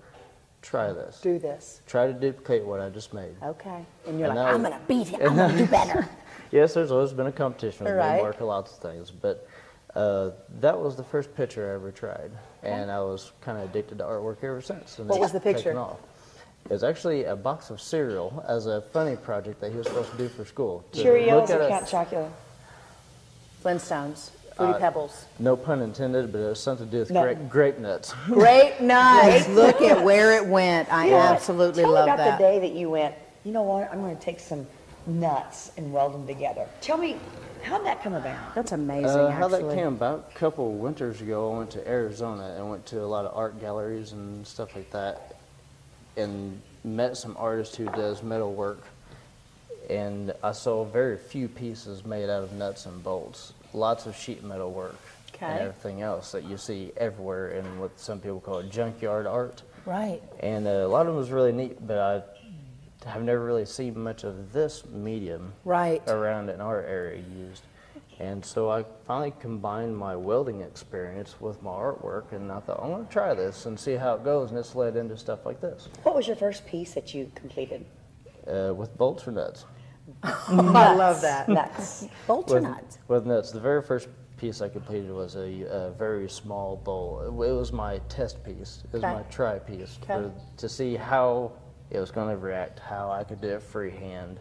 try this. Do this. Try to duplicate what I just made. Okay. And you're And like, that I'm was- going to beat him. I'm going to do better. Yes, there's always been a competition with Right. me, mark lots of things, but that was the first picture I ever tried, and I was kind of addicted to artwork ever since. And What it's was the picture? taken off. It was actually a box of cereal as a funny project that he was supposed to do for school. To Cheerios look at or a- Count Chocula? Flintstones. Fruity Pebbles. No pun intended, but it has something to do with grape nuts. Grape nuts. Look at where it went. I absolutely love that. Tell me about the day that you went, you know what, I'm going to take some nuts and weld them together. Tell me, how'd that come about? That's amazing, How that came about, a couple winters ago, I went to Arizona and went to a lot of art galleries and stuff like that, and met some artists who does metal work. And I saw very few pieces made out of nuts and bolts. Lots of sheet metal work and everything else that you see everywhere in what some people call junkyard art. Right. And a lot of them was really neat, but I have never really seen much of this medium around in our area used. And so I finally combined my welding experience with my artwork, and I thought, I want to try this and see how it goes, and it's led into stuff like this. What was your first piece that you completed? With bolts or nuts? I love that. Nuts. Bolts or nuts? With nuts. The very first piece I completed was a very small bowl. It was my test piece. It was my try piece to see how it was going to react, how I could do it freehand.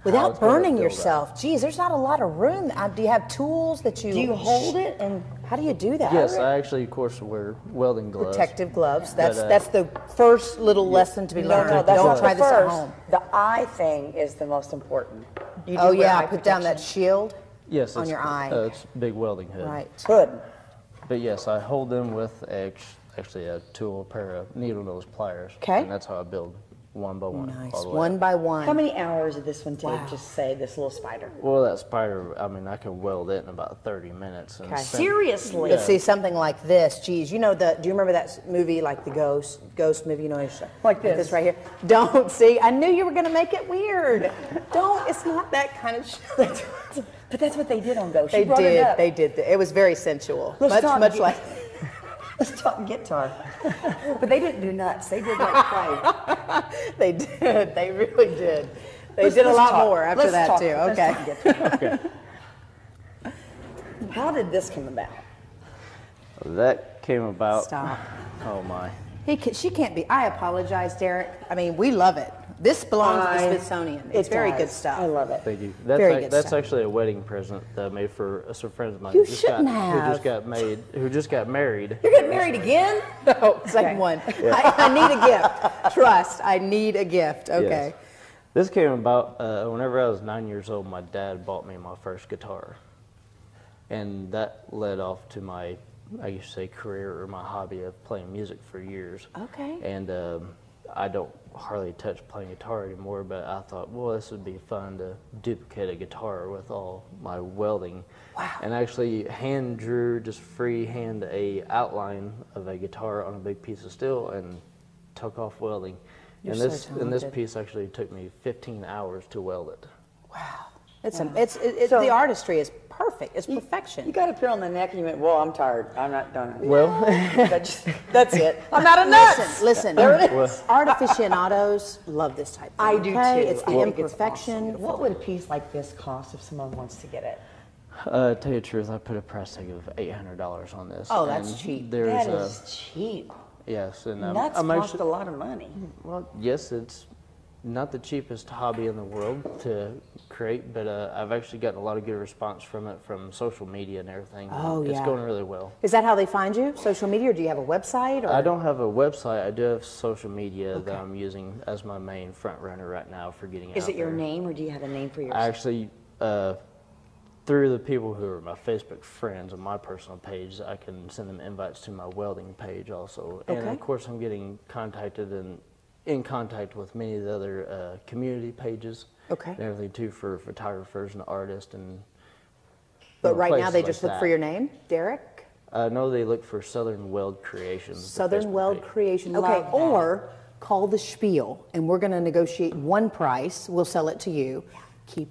Without burning yourself. Geez, there's not a lot of room. Do you have tools that you... Do you hold it, and how do you do that? Yes, I actually, of course, wear welding gloves. Protective gloves. That's the first little lesson to be learned. No, that's Don't not try the this first. at home. The eye thing is the most important. You do Oh, wear yeah, eye put down that protection. shield Yes, on your eye. It's a big welding hood. Right. Hood. But yes, I hold them with actually a tool, a pair of needle nose pliers. Okay. And that's how I build one by one. Nice. All the way One up. by one. How many hours did this one take, just say, this little spider? Well, that spider, I mean, I can weld it in about 30 minutes. And Seriously? But see, something like this, geez, you know, do you remember that movie, like the Ghost movie, you know, like this right here? Don't, see, I knew you were going to make it weird. Don't, it's not that kind of shit. But that's what they did on Ghost. They did. It was very sensual. Much like... Let's talk guitar. But they didn't do nuts. They did like clay. They did. They really did. They did a lot more after that, too. Okay. How did this come about? That came about... Stop. Oh, my. She can't be... I apologize, Derek. I mean, we love it. This belongs to the Smithsonian. It's very good stuff. I love it. Thank you. That's actually a wedding present that I made for some friends of mine You who shouldn't have. who just got married. You're getting married again? No, second one. Yeah. I need a gift. Trust, I need a gift. Okay. Yes. This came about whenever I was 9 years old. My dad bought me my first guitar, and that led off to my, I used to say, career or my hobby of playing music for years. Okay. And I don't hardly touch playing guitar anymore, but I thought, well, this would be fun to duplicate a guitar with all my welding. Wow. And actually hand drew, just freehand a outline of a guitar on a big piece of steel and took off welding. You're and so this talented. piece actually took me 15 hours to weld it. Wow. The artistry is perfect. It's perfection. You got to put it on the neck and you went, well, I'm tired. I'm not done. Well, that's it. I'm not a nut. Listen, there it is. Art aficionados love this type of thing. I do too. It's the imperfection. Awesome. What would a piece like this cost if someone wants to get it? Tell you the truth, I put a price tag of $800 on this. Oh, that's cheap. That is cheap. Yes, and nuts cost a lot of money. Well, yes, it's not the cheapest hobby in the world to create, but I've actually gotten a lot of good response from it from social media and everything. Oh, It's yeah. going really well. Is that how they find you? Social media, or do you have a website? Or? I don't have a website. I do have social media that I'm using as my main front runner right now for getting out there. Is it your name, or do you have a name for yourself? I actually, through the people who are my Facebook friends on my personal page, I can send them invites to my welding page also. And of course, I'm getting contacted and in contact with many of the other community pages and everything too, for photographers and artists and But right now they just look for your name, Derek? No, they look for Southern Weld Creations. Southern Weld Creations. Okay, or call the Spiel, and we're going to negotiate one price. We'll sell it to you. Keep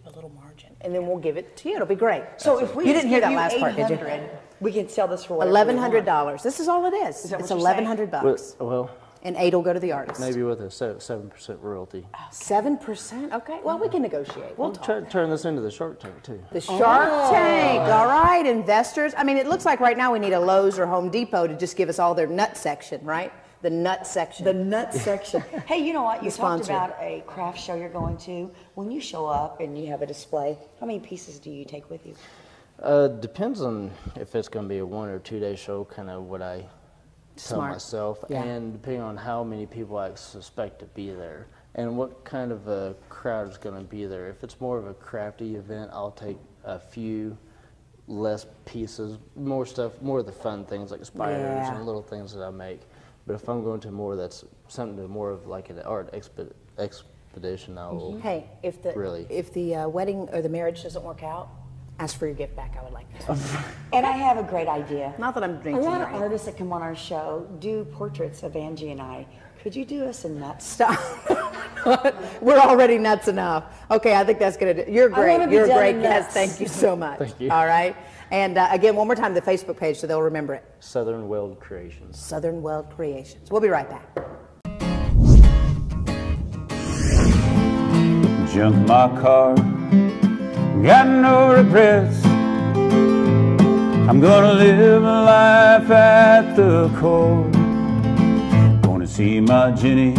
a little margin, and then we'll give it to you. It'll be great. So if we you didn't hear that give last part, did you? We can sell this for whatever $1,100. This is all it is. It's $1,100. Well, and 8 will go to the artist. Maybe with a 7% royalty. 7%? Okay. Well, we can negotiate. We'll talk. Turn this into the Shark Tank too. The Shark Tank. All right, investors. I mean, it looks like right now we need a Lowe's or Home Depot to just give us all their nut section, right? The nut section. The nut section. Hey, you know what? You talked sponsor. about a craft show you're going to. When you show up and you have a display, how many pieces do you take with you? Depends on if it's going to be a 1 or 2 day show, kind of what I tell myself, and depending on how many people I suspect to be there, and what kind of a crowd is going to be there. If it's more of a crafty event, I'll take a few less pieces, more stuff, more of the fun things like spiders and little things that I make. But if I'm going to more that's something to more of like an art expedition, I will Hey, if the wedding or the marriage doesn't work out, ask for your gift back. I would like that. And I have a great idea. Not that I'm drinking. A lot of artists that come on our show do portraits of Angie and I. Could you do us a nuts? Stop. We're already nuts enough. Okay, I think that's going to do. You're great. You're a great guest. Thank you so much. Thank you. All right. And again, one more time, the Facebook page so they'll remember it. Southern Weld Creations. Southern Weld Creations. We'll be right back. Junk my car, got no regrets. I'm gonna live a life at the core. Gonna see my Jenny.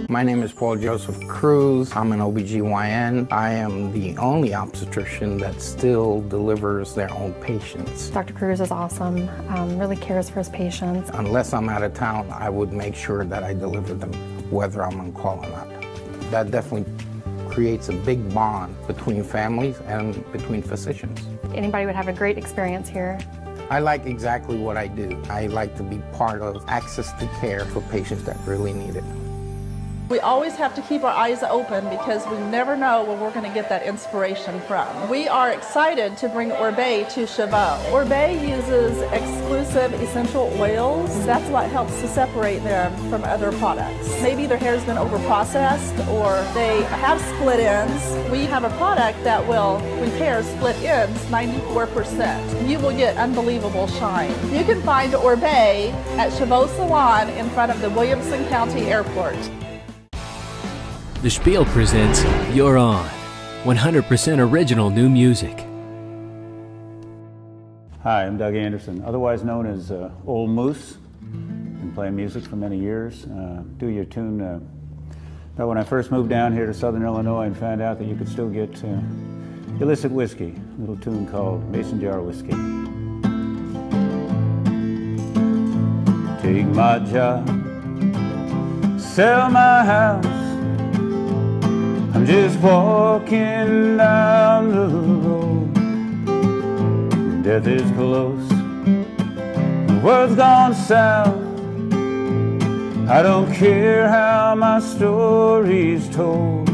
My name is Paul Joseph Cruz. I'm an OBGYN. I am the only obstetrician that still delivers their own patients. Dr. Cruz is awesome, really cares for his patients. Unless I'm out of town, I would make sure that I deliver them, whether I'm on call or not. That definitely creates a big bond between families and between physicians. Anybody would have a great experience here. I like exactly what I do. I like to be part of access to care for patients that really need it. We always have to keep our eyes open because we never know where we're going to get that inspiration from. We are excited to bring Oribe to Chavot. Oribe uses exclusive essential oils. That's what helps to separate them from other products. Maybe their hair's been over-processed or they have split ends. We have a product that will repair split ends 94%. You will get unbelievable shine. You can find Oribe at Chavot Salon in front of the Williamson County Airport. The Spiel presents You're On, 100% original new music. Hi, I'm Doug Anderson, otherwise known as Old Moose. Been playing music for many years. Do your tune. But when I first moved down here to Southern Illinois and found out that you could still get illicit whiskey, a little tune called Mason Jar Whiskey. Take my job, sell my house. I'm just walking down the road. Death is close, the world's gone south. I don't care how my story's told.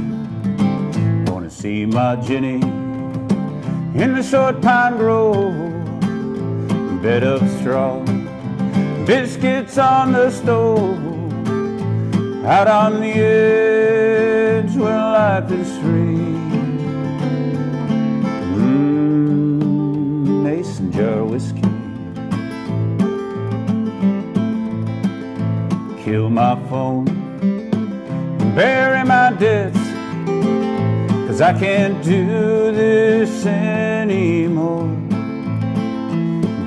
Gonna see my Jenny in the short pine grove. Bed of straw, biscuits on the stove. Out on the edge where life is free. Mason jar whiskey. Kill my phone, bury my debts, 'cause I can't do this anymore.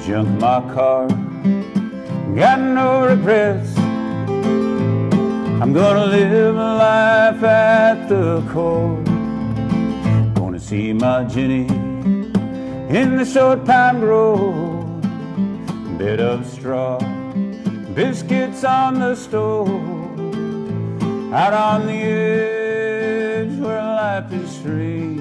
Junk my car, got no regrets. I'm gonna live a life at the core. Gonna see my Jenny in the short pine grove. Bed of straw, biscuits on the stove. Out on the edge where life is free.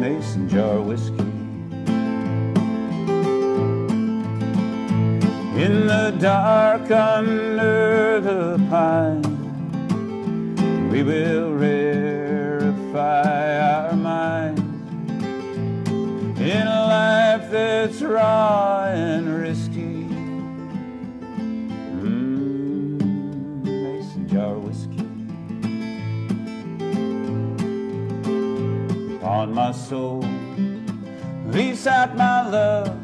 Mason jar whiskey. In the dark under the pine, we will rarefy our minds. In a life that's raw and risky. Mason jar whiskey. On my soul, lease out my love.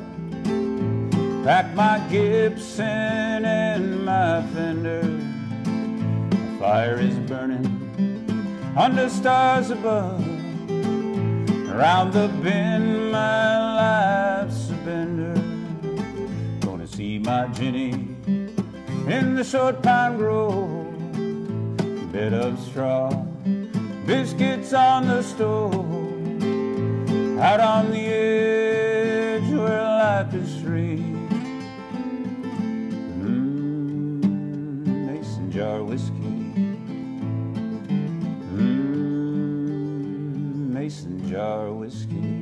Pack my Gibson and my Fender. The fire is burning under stars above. Around the bend, my life's a bender. Gonna see my Jenny in the short pine grove. Bed of straw, biscuits on the stove. out on the edge where life is free. Mason jar whiskey. Mason jar whiskey.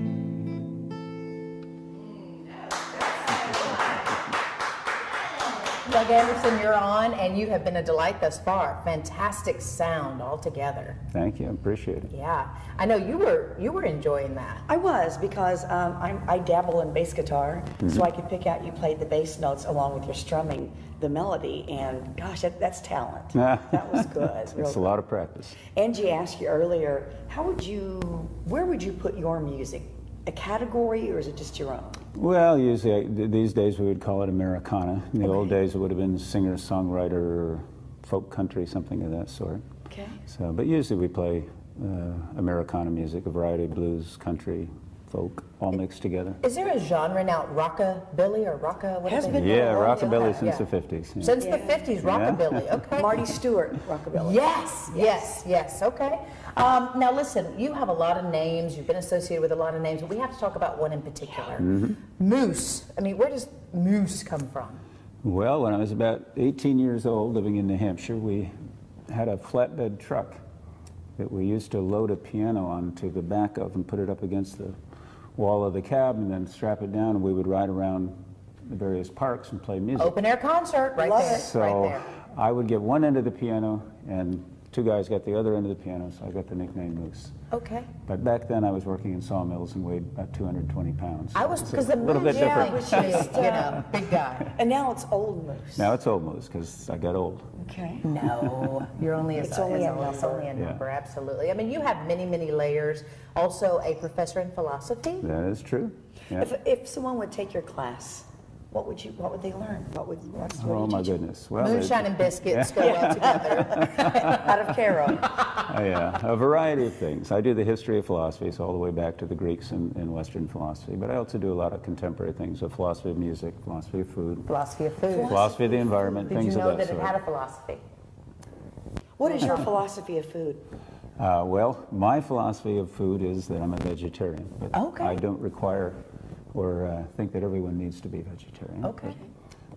Doug Anderson, you're on, and you have been a delight thus far. Fantastic sound altogether. Thank you, I appreciate it. Yeah, I know you were enjoying that. I was, because I dabble in bass guitar, so I could pick out you played the bass notes along with your strumming the melody, and gosh, that's talent. That was good. It's a lot of practice. Angie asked you earlier, where would you put your music? A category, or is it just your own? Well, usually these days we would call it Americana. In the old days it would have been singer, songwriter, or folk country, something of that sort. Okay. So, but usually we play Americana music, a variety of blues, country, folk, all mixed together. Is there a genre now, rockabilly or rocka? What is it? Yeah, rockabilly since the 50s. Yeah. Since the 50s, rockabilly. Okay. Marty Stewart, rockabilly. Yes. Okay. Now listen, you have a lot of names. You've been associated with a lot of names, but we have to talk about one in particular. Moose. I mean, where does Moose come from? Well, when I was about 18 years old, living in New Hampshire, we had a flatbed truck that we used to load a piano onto the back of and put it up against the wall of the cab and then strap it down, and we would ride around the various parks and play music. Open air concert, right there. So right there. I would get one end of the piano and two guys got the other end of the piano, so I got the nickname Moose. Okay. But back then I was working in sawmills and weighed about 220 pounds. I was, because the little bit Moose different. was just, big guy. And now it's Old Moose. Now it's Old Moose because I got old. Okay. No, you're only It's only a number. It's only a number, absolutely. I mean, you have many, many layers. Also, a professor in philosophy. That is true. Yeah. If someone would take your class, what would they learn? Oh my goodness! Well, moonshine and biscuits go well together. Out of Cairo. Yeah, a variety of things. I do the history of philosophy, so all the way back to the Greeks in Western philosophy. But I also do a lot of contemporary things, so philosophy of music, philosophy of food, philosophy of food, philosophy of the environment, things of that sort. Did you know that it had a philosophy? What is your philosophy of food? Well, my philosophy of food is that I'm a vegetarian, but I don't require or think that everyone needs to be vegetarian. Okay.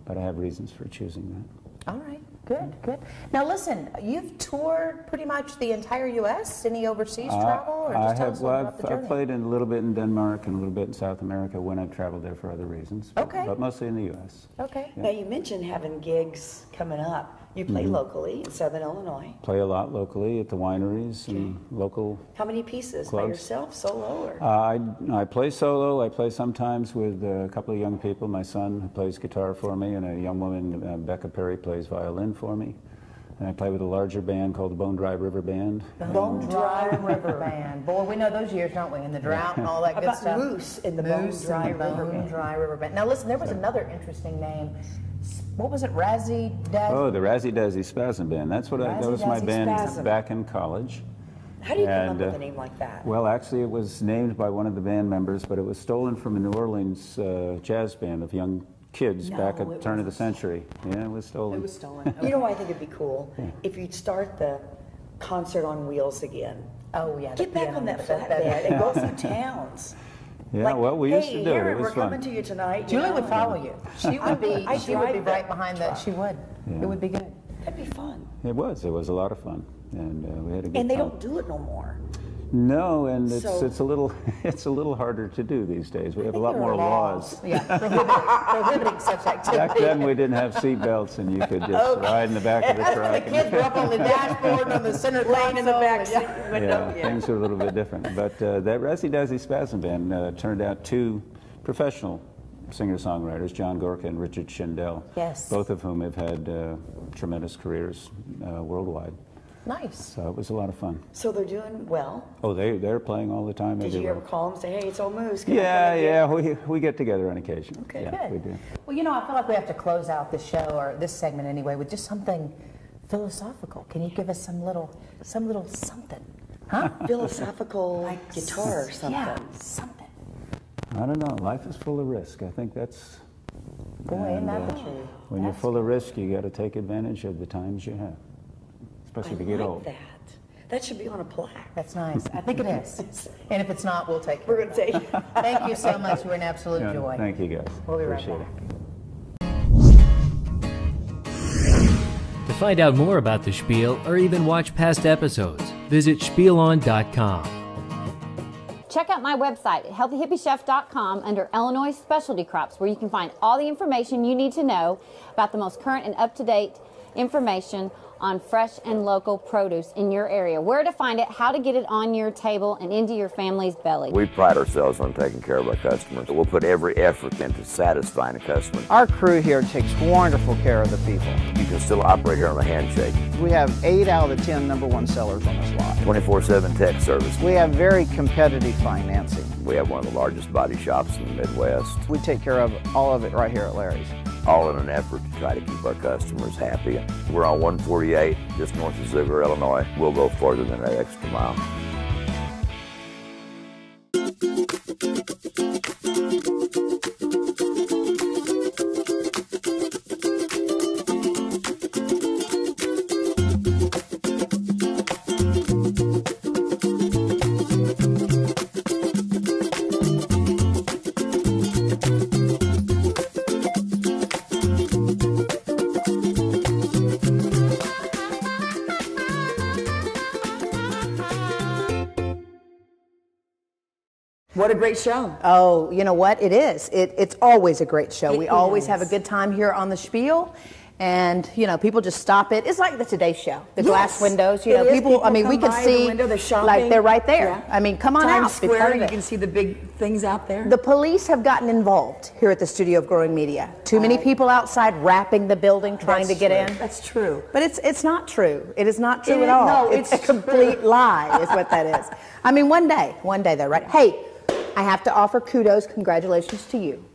But I have reasons for choosing that. All right, good. Now listen, you've toured pretty much the entire U.S. Any overseas travel, or just tell us about the journey? I've played in a little bit in Denmark and a little bit in South America when I've traveled there for other reasons. But mostly in the U.S. Okay. Yeah. Now you mentioned having gigs coming up. You play locally in Southern Illinois. Play a lot locally at the wineries and local. How many pieces? Clubs. By yourself, solo, or? I play solo. I play sometimes with a couple of young people. My son plays guitar for me, and a young woman, Becca Perry, plays violin for me. And I play with a larger band called the Bone Dry River Band. Bone Dry River Band. Boy, we know those years, don't we? In the drought and all that good stuff. Moose in the Bone Dry River Band. Now listen, there was another interesting name. What was it, Razzie Dazzy? Oh, the Razzie Dazzy Spasm Band. That's what that was my band back in college. How do you come up with a name like that? Well, actually, it was named by one of the band members, but it was stolen from a New Orleans jazz band of young kids back at the turn of the century. Yeah, it was stolen. It was stolen. You know what I think would be cool? If you'd start the concert on wheels again. Oh, yeah. Get back on that flatbed and go through towns. Yeah, like, well, we used to do it. It was we're fun. coming to you tonight. Julie would follow you. She would be. She would be right behind that. She would. Yeah. It would be good. That'd be fun. It was. It was a lot of fun, and we had a good time. And they don't do it no more. No, and it's a little harder to do these days. We have a lot more laws. Yeah, prohibiting such activity. Back then we didn't have seat belts, and you could just ride in the back of the truck. The kids were up on the dashboard and on the center lane in the back seat. Yeah, things were a little bit different. But that Razzie Dazzy Spasm Band turned out two professional singer-songwriters, John Gorka and Richard Schindel. Yes. Both of whom have had tremendous careers worldwide. Nice. So it was a lot of fun. So they're doing well. Oh, they're playing all the time. Did you ever call them and say, hey, it's Old Moose? Yeah, we get together on occasion. Okay, yeah, good. We do. Well, you know, I feel like we have to close out this show, or this segment anyway, with just something philosophical. Can you give us some little something? Huh? Philosophical, like guitar or something. Yeah, something. I don't know. Life is full of risk. I think that's... Boy, ain't that the truth. When you're full of risk, you got to take advantage of the times you have. Especially to get old. That. That should be on a plaque. That's nice. I think it is. And if it's not, we'll take it. We're going to take it. Thank you so much. You were an absolute Yeah, joy. thank you, guys. We'll be right Appreciate back. To find out more about the Spiel or even watch past episodes, visit spielon.com. Check out my website at healthyhippiechef.com under Illinois Specialty Crops, where you can find all the information you need to know about the most current and up-to-date information on fresh and local produce in your area, where to find it, how to get it on your table and into your family's belly. We pride ourselves on taking care of our customers. We'll put every effort into satisfying a customer. Our crew here takes wonderful care of the people. You can still operate here on a handshake. We have 8 out of the 10 #1 sellers on this lot. 24/7 tech service. We have very competitive financing. We have one of the largest body shops in the Midwest. We take care of all of it right here at Larry's. All in an effort to try to keep our customers happy. We're on 148, just north of Ziegler, Illinois. We'll go farther than that extra mile. What a great show. Oh, you know what? It is. It's always a great show. We always have a good time here on the Spiel. And, you know, people just stop it. It's like the Today Show. The glass windows, you know, people, I mean, we can see, window, they're shopping. like, they're right there. Yeah. I mean, come on Times out. Be part Square, of you it. can see the big things out there. The police have gotten involved here at the studio of Growing Media. Too many people outside wrapping the building trying to get in. That's true. But it's not true. It is not true It at is- all. no, it's a it's complete lie is what that is. I mean, one day though, right? Hey, I have to offer kudos, congratulations to you.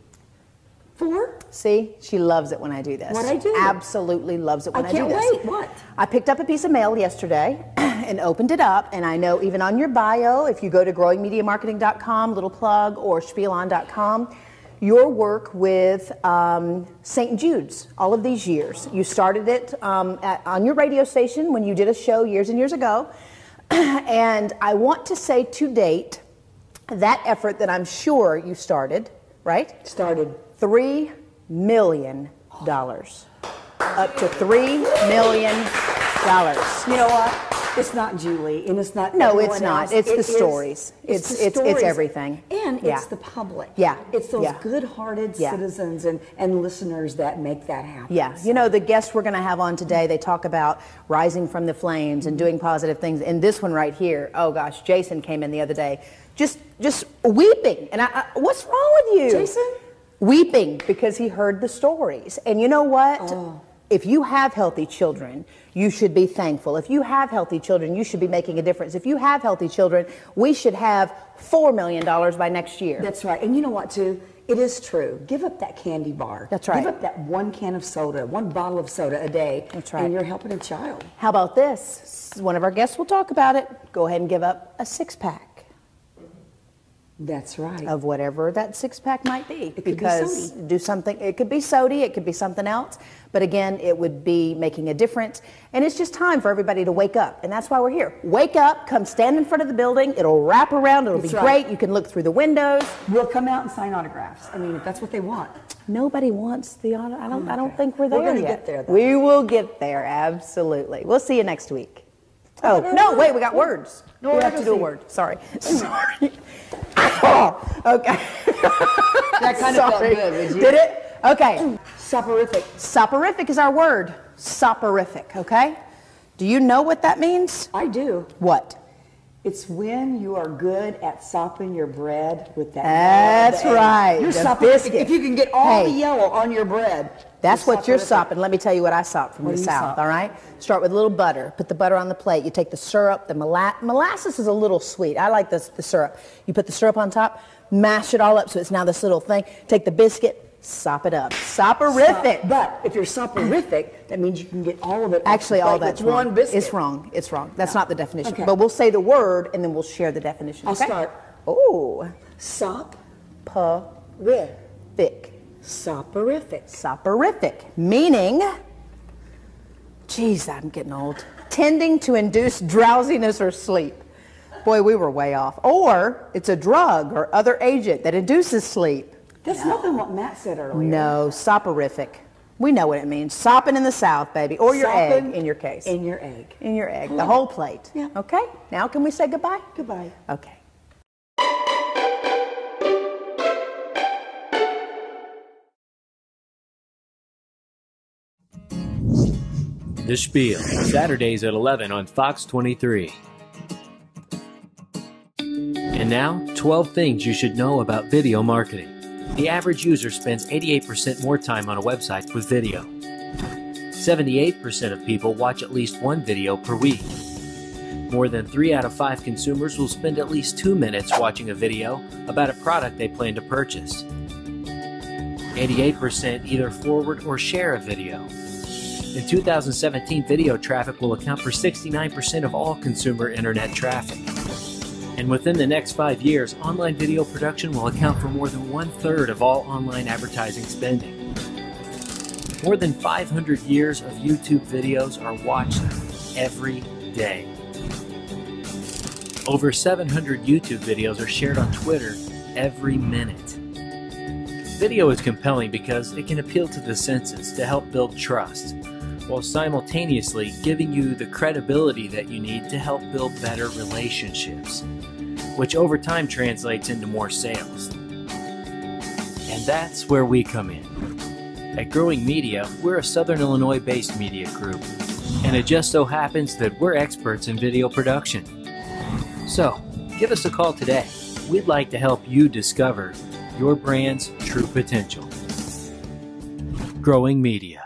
For? See, she loves it when I do this. What I do? Absolutely loves it when I do can't this. wait. What? I picked up a piece of mail yesterday and opened it up, and I know even on your bio, if you go to growingmediamarketing.com, little plug, or spielon.com, your work with St. Jude's all of these years. You started it on your radio station when you did a show years and years ago, and I want to say to date, that effort that I'm sure you started, right? Started. $3 million. Up to $3 million. You know what? It's not Julie, and it's not. No, it's everyone not. else. It's It the is- stories. It's It's the stories. everything. And Yeah. it's the public. Yeah. It's those Yeah. good-hearted Yeah. citizens and listeners that make that happen. Yeah, you know, the guests we're going to have on today, they talk about rising from the flames and doing positive things. And this one right here, oh gosh, Jason came in the other day, just weeping. And what's wrong with you? Jason? Weeping because he heard the stories. And you know what? Oh. If you have healthy children, you should be thankful. If you have healthy children, you should be making a difference. If you have healthy children, we should have $4 million by next year. That's right. And you know what, too? It is true. Give up that candy bar. That's right. Give up that 1 can of soda, 1 bottle of soda a day. That's right. And you're helping a child. How about this? One of our guests will talk about it. Go ahead and give up a 6-pack. That's right. Of whatever that 6-pack might be. It could be because sody. do something, it could be sody, it could be something else. But again, it would be making a difference. And it's just time for everybody to wake up. And that's why we're here. Wake up, come stand in front of the building. It'll wrap around, it'll That's be right. great. You can look through the windows. We'll come out and sign autographs. I mean, if that's what they want. Nobody wants the auto. I don't think we're there We're gonna yet. get there, though. We will get there, absolutely. We'll see you next week. Oh, no, wait, we got words. No, we I have to don't do a see. word. Sorry. Sorry. Oh, okay. That kind of felt good, did you? Did it? Okay. Soporific. Soporific is our word. Soporific, okay? Do you know what that means? I do. What? It's when you are good at sopping your bread with that. That's yellow right. You're The soporific. biscuit. If you can get all Hey. the yellow on your bread. That's what you're soporific. sopping. Let me tell you what I sop from What the do you South, sop? all right? Start with a little butter. Put the butter on the plate. You take the syrup, the molasses is a little sweet. I like the syrup. You put the syrup on top, mash it all up so it's now this little thing. Take the biscuit, sop it up. Soporific. But if you're soporific, that means you can get all of it. off Actually, the all plate that's with wrong. one biscuit. It's wrong. It's wrong. That's not the definition. Okay. But we'll say the word and then we'll share the definition. I'll okay? start. Oh. Soporific. Soporific. Soporific. Meaning, geez, I'm getting old. tending to induce drowsiness or sleep. Boy, we were way off. Or it's a drug or other agent that induces sleep. That's nothing what Matt said earlier. No, soporific. We know what it means. Sopping in the South, baby. Or your egg, in your case. In your egg. In your egg. The whole plate. Yeah. Okay? Now can we say goodbye? Goodbye. Okay. The Spiel, Saturdays at 11 on Fox 23. And now, 12 things you should know about video marketing. The average user spends 88% more time on a website with video. 78% of people watch at least one video per week. More than 3 out of 5 consumers will spend at least 2 minutes watching a video about a product they plan to purchase. 88% either forward or share a video. In 2017, video traffic will account for 69% of all consumer internet traffic. And within the next 5 years, online video production will account for more than 1/3 of all online advertising spending. More than 500 years of YouTube videos are watched every day. Over 700 YouTube videos are shared on Twitter every minute. Video is compelling because it can appeal to the senses to help build trust, while simultaneously giving you the credibility that you need to help build better relationships, which over time translates into more sales. And that's where we come in. At Growing Media, we're a Southern Illinois-based media group, and it just so happens that we're experts in video production. So, give us a call today. We'd like to help you discover your brand's true potential. Growing Media.